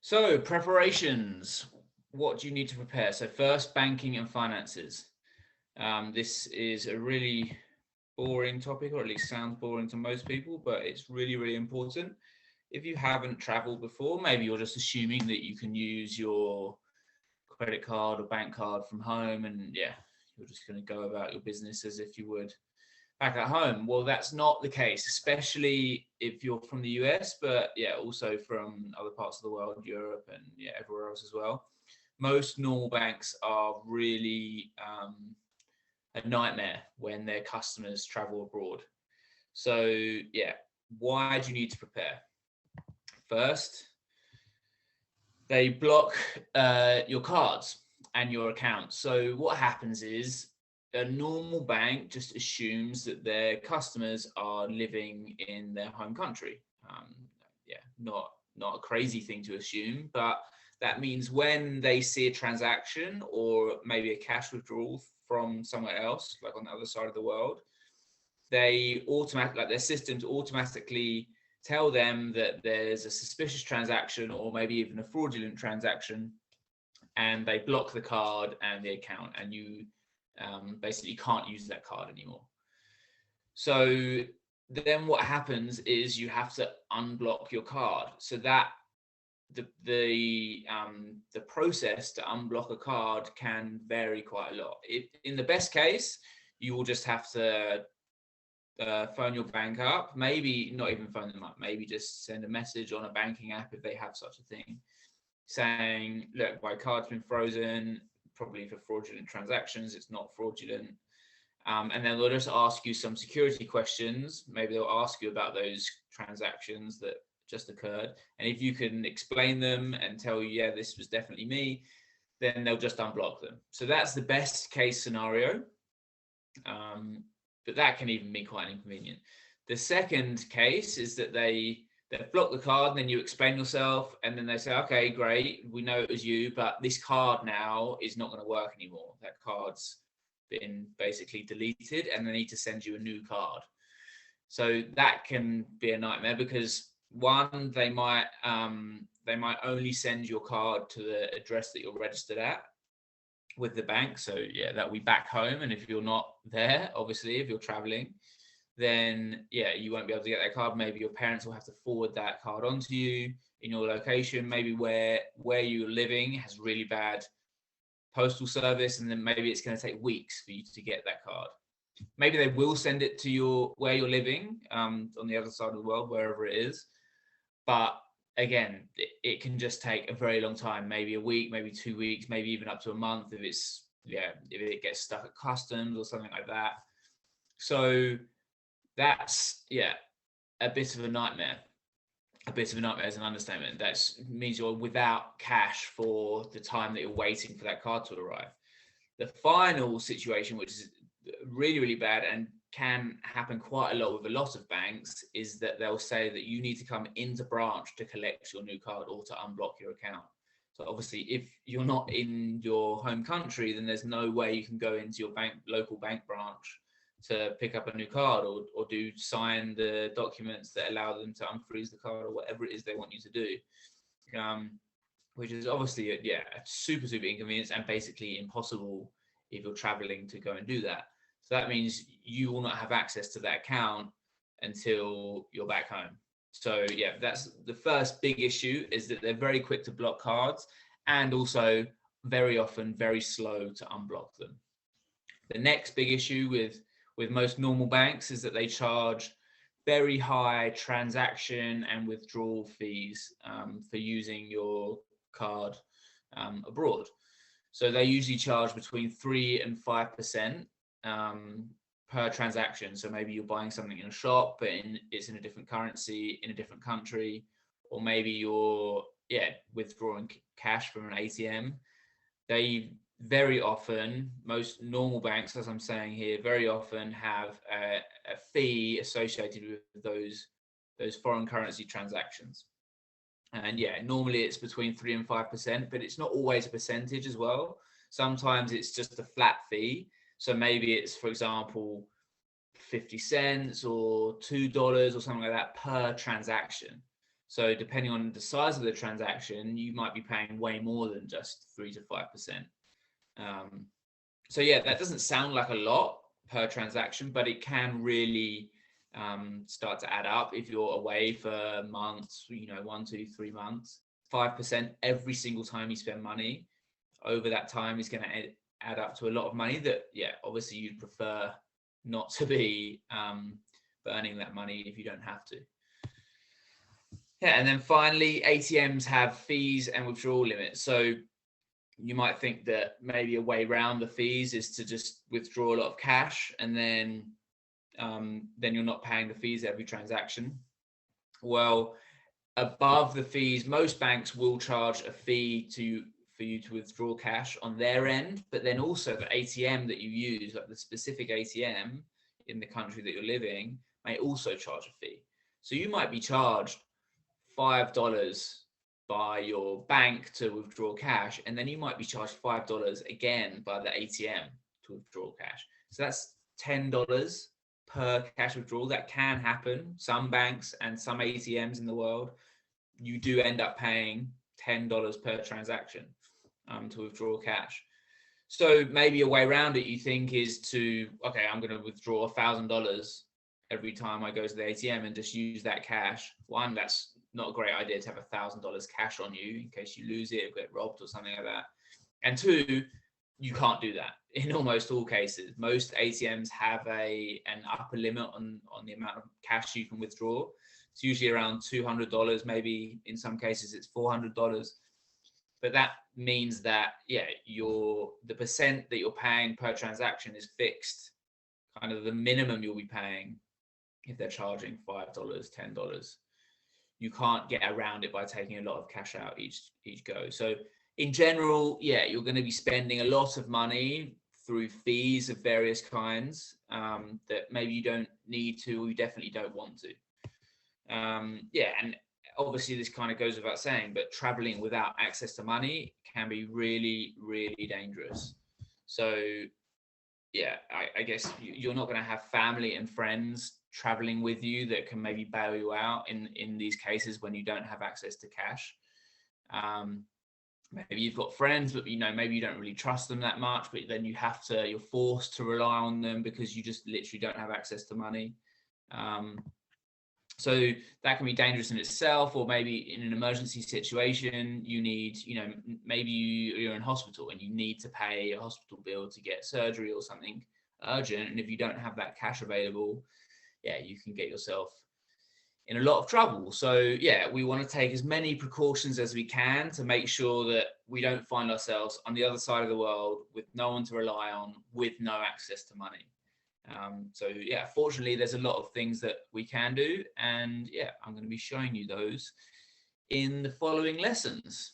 So, preparations. What do you need to prepare? So, first, banking and finances. This is a really boring topic, or at least sounds boring to most people, but it's really, really important. If you haven't traveled before, maybe you're just assuming that you can use your credit card or bank card from home, and yeah, you're just going to go about your business as if you would back at home. Well, that's not the case, especially if you're from the US, but yeah, also from other parts of the world, Europe, and yeah, everywhere else as well. Most normal banks are really a nightmare when their customers travel abroad. So, yeah, why do you need to prepare? First, they block your cards and your accounts. So what happens is a normal bank just assumes that their customers are living in their home country. Yeah, not a crazy thing to assume, but that means when they see a transaction or maybe a cash withdrawal from somewhere else, like on the other side of the world, like their systems automatically tell them that there's a suspicious transaction or maybe even a fraudulent transaction, and they block the card and the account, and you basically can't use that card anymore. So then what happens is you have to unblock your card. So that the process to unblock a card can vary quite a lot. In the best case, you will just have to phone your bank up, maybe not even phone them up, maybe just send a message on a banking app if they have such a thing, saying, look, my card's been frozen, probably for fraudulent transactions, it's not fraudulent. And then they'll just ask you some security questions. Maybe they'll ask you about those transactions that just occurred. And if you can explain them and tell you, yeah, this was definitely me, then they'll just unblock them. So that's the best case scenario. But that can even be quite inconvenient. The second case is that they block the card, and then you explain yourself, and then they say, okay, great, we know it was you, but this card now is not going to work anymore. That card's been basically deleted, and they need to send you a new card. So that can be a nightmare because one, they might only send your card to the address that you're registered at with the bank. So yeah, that'll be back home. And if you're not there, obviously, if you're traveling, then yeah, you won't be able to get that card. Maybe your parents will have to forward that card onto you in your location. Maybe where you're living has really bad postal service, and then maybe it's going to take weeks for you to get that card. Maybe they will send it to your where you're living, on the other side of the world, wherever it is. But again, it can just take a very long time, maybe a week, maybe 2 weeks, maybe even up to a month if it gets stuck at customs or something like that. So that's a bit of a nightmare. A bit of a nightmare is an understatement. That means you're without cash for the time that you're waiting for that card to arrive. The final situation, which is really, really bad and can happen quite a lot with a lot of banks, is that they'll say that you need to come into branch to collect your new card or to unblock your account. So obviously, if you're not in your home country, then there's no way you can go into your local bank branch to pick up a new card or sign the documents that allow them to unfreeze the card or whatever it is they want you to do. Which is obviously a super, super inconvenience and basically impossible if you're traveling to go and do that. So that means you will not have access to that account until you're back home. So yeah, that's the first big issue, is that they're very quick to block cards and also very often very slow to unblock them. The next big issue with most normal banks is that they charge very high transaction and withdrawal fees for using your card abroad. So they usually charge between 3 and 5% per transaction. So maybe you're buying something in a shop, but it's in a different currency, in a different country, or maybe you're withdrawing cash from an ATM. They very often, most normal banks, as I'm saying here, very often have a fee associated with those foreign currency transactions. And yeah, normally it's between 3 and 5%, but it's not always a percentage as well. Sometimes it's just a flat fee. So maybe it's, for example, 50 cents or $2 or something like that per transaction. So depending on the size of the transaction, you might be paying way more than just 3 to 5%. So yeah, that doesn't sound like a lot per transaction, but it can really start to add up if you're away for months, 1, 2, 3 months. 5% every single time you spend money over that time is going to add up to a lot of money that, yeah, obviously you'd prefer not to be burning that money if you don't have to. Yeah, and then finally, ATMs have fees and withdrawal limits. So you might think that maybe a way around the fees is to just withdraw a lot of cash, and then you're not paying the fees every transaction. Well, above the fees, most banks will charge a fee for you to withdraw cash on their end, but then also the ATM that you use, like the specific ATM in the country that you're living, may also charge a fee. So you might be charged $5 by your bank to withdraw cash, and then you might be charged $5 again by the ATM to withdraw cash. So that's $10 per cash withdrawal. That can happen. Some banks and some ATMs in the world, you do end up paying $10 per transaction to withdraw cash. So maybe a way around it, you think, is to, okay, I'm going to withdraw $1,000 every time I go to the ATM and just use that cash. One, that's not a great idea to have $1,000 cash on you in case you lose it or get robbed or something like that. And two, you can't do that in almost all cases. Most ATMs have an upper limit on the amount of cash you can withdraw. It's usually around $200, maybe in some cases it's $400. But that means that, yeah, the percent that you're paying per transaction is fixed, kind of the minimum you'll be paying if they're charging $5, $10. You can't get around it by taking a lot of cash out each go. So in general, yeah, you're going to be spending a lot of money through fees of various kinds that maybe you don't need to, or you definitely don't want to. Yeah, and obviously this kind of goes without saying, but traveling without access to money can be really, really dangerous. So yeah, I guess you're not going to have family and friends traveling with you that can maybe bail you out in these cases when you don't have access to cash. Maybe you've got friends, but maybe you don't really trust them that much, but then you're forced to rely on them because you just literally don't have access to money. So that can be dangerous in itself, or maybe in an emergency situation, you need, maybe you're in hospital and you need to pay a hospital bill to get surgery or something urgent. And if you don't have that cash available, yeah, you can get yourself in a lot of trouble. So yeah, we want to take as many precautions as we can to make sure that we don't find ourselves on the other side of the world with no one to rely on, with no access to money. So yeah, fortunately, there's a lot of things that we can do, and yeah, I'm going to be showing you those in the following lessons.